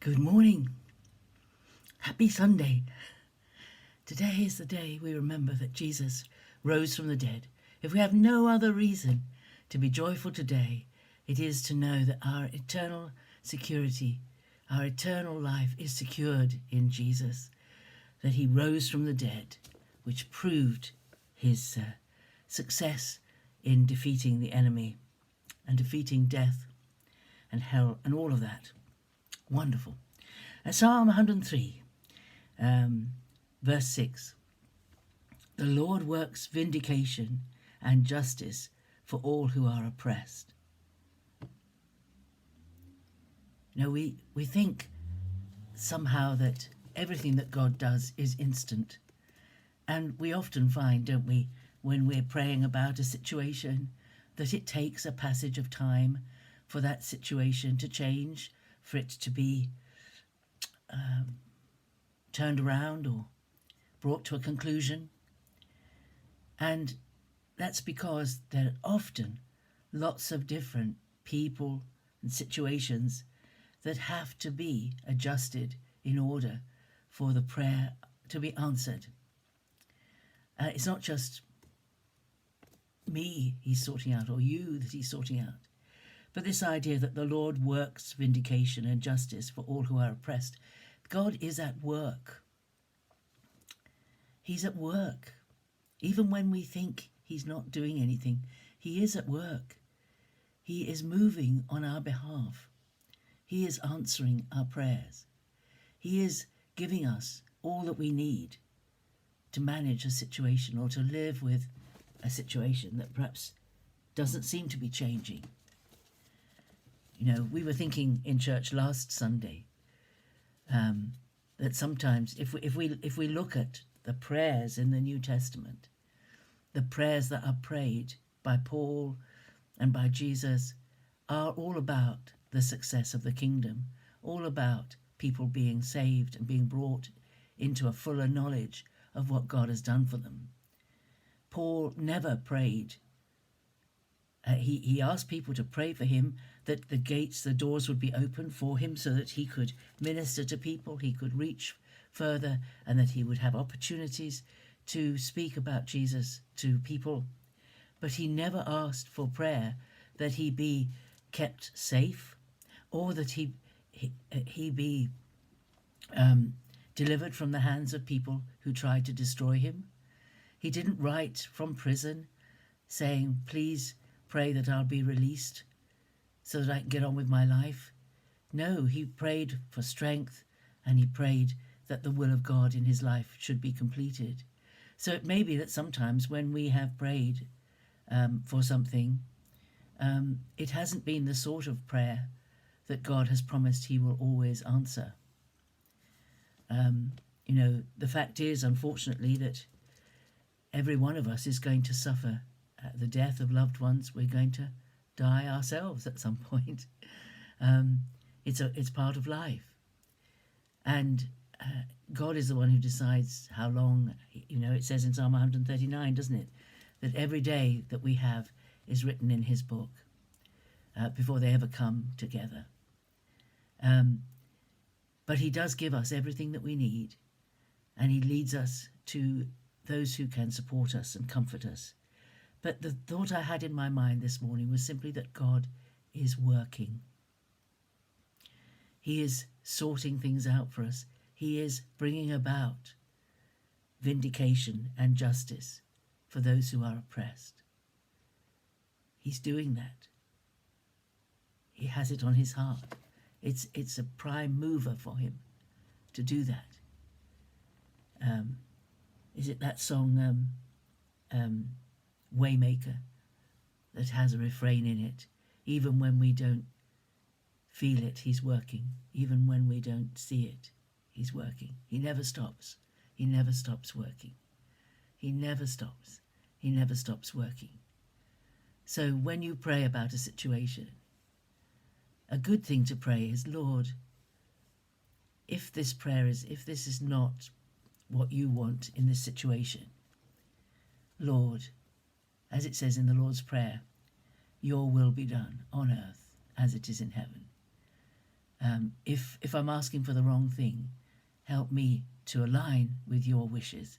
Good morning. Happy Sunday. Today is the day we remember that Jesus rose from the dead. If we have no other reason to be joyful today, it is to know that our eternal security, our eternal life is secured in Jesus, that he rose from the dead, which proved his success in defeating the enemy and defeating death and hell and all of that. Wonderful. Psalm 103, verse 6. The Lord works vindication and justice for all who are oppressed. You know, we think somehow that everything that God does is instant. And we often find, don't we, when we're praying about a situation, that it takes a passage of time for that situation to change, for it to be turned around or brought to a conclusion. And that's because there are often lots of different people and situations that have to be adjusted in order for the prayer to be answered. It's not just me he's sorting out or you that he's sorting out, but this idea that the Lord works vindication and justice for all who are oppressed. God is at work. He's at work. Even when we think he's not doing anything, he is at work. He is moving on our behalf. He is answering our prayers. He is giving us all that we need to manage a situation or to live with a situation that perhaps doesn't seem to be changing. You know, we were thinking in church last Sunday that sometimes if we look at the prayers in the New Testament, the prayers that are prayed by Paul and by Jesus are all about the success of the kingdom, all about people being saved and being brought into a fuller knowledge of what God has done for them. Paul never prayed. He asked people to pray for him that the gates, the doors would be open for him so that he could minister to people, he could reach further, and that he would have opportunities to speak about Jesus to people. But he never asked for prayer that he be kept safe or that he be delivered from the hands of people who tried to destroy him. He didn't write from prison saying, please pray that I'll be released so that I can get on with my life. No, he prayed for strength and he prayed that the will of God in his life should be completed. So it may be that sometimes when we have prayed for something, it hasn't been the sort of prayer that God has promised he will always answer. You know, the fact is, unfortunately, that every one of us is going to suffer the death of loved ones. We're going to die ourselves at some point. It's part of life. And God is the one who decides how long. You know, it says in Psalm 139, doesn't it, that every day that we have is written in his book before they ever come together. But he does give us everything that we need, and he leads us to those who can support us and comfort us. But the thought I had in my mind this morning was simply that God is working. He is sorting things out for us. He is bringing about vindication and justice for those who are oppressed. He's doing that. He has it on his heart. It's a prime mover for him to do that. Is it that song, Waymaker, that has a refrain in it? Even when we don't feel it, he's working. Even when we don't see it, he's working. He never stops. He never stops working. He never stops. He never stops working. So when you pray about a situation, a good thing to pray is, Lord, if this is not what you want in this situation, Lord, as it says in the Lord's Prayer, your will be done on earth as it is in heaven. If I'm asking for the wrong thing, help me to align with your wishes,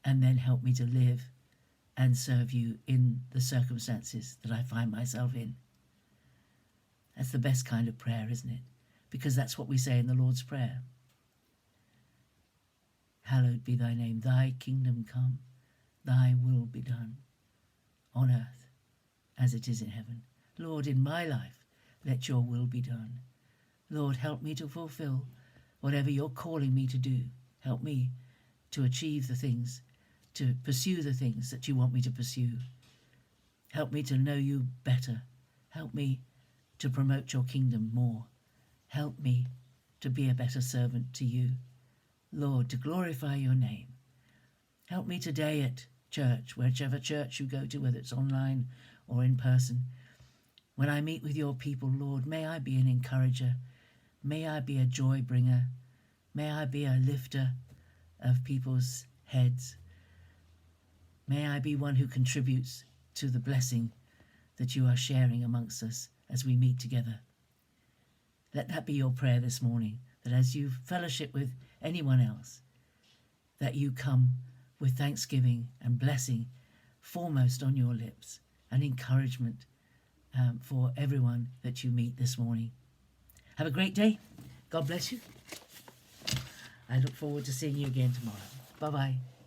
and then help me to live and serve you in the circumstances that I find myself in. That's the best kind of prayer, isn't it? Because that's what we say in the Lord's Prayer. Hallowed be thy name, thy kingdom come, thy will be done on earth as it is in heaven. Lord, in my life, let your will be done. Lord, help me to fulfill whatever you're calling me to do. Help me to achieve the things, to pursue the things that you want me to pursue. Help me to know you better. Help me to promote your kingdom more. Help me to be a better servant to you. Lord, to glorify your name. Help me today at church, whichever church you go to, whether it's online or in person. When I meet with your people, Lord, may I be an encourager. May I be a joy bringer. May I be a lifter of people's heads. May I be one who contributes to the blessing that you are sharing amongst us as we meet together. Let that be your prayer this morning, that as you fellowship with anyone else, that you come with thanksgiving and blessing foremost on your lips, and encouragement for everyone that you meet this morning. Have a great day. God bless you. I look forward to seeing you again tomorrow. Bye-bye.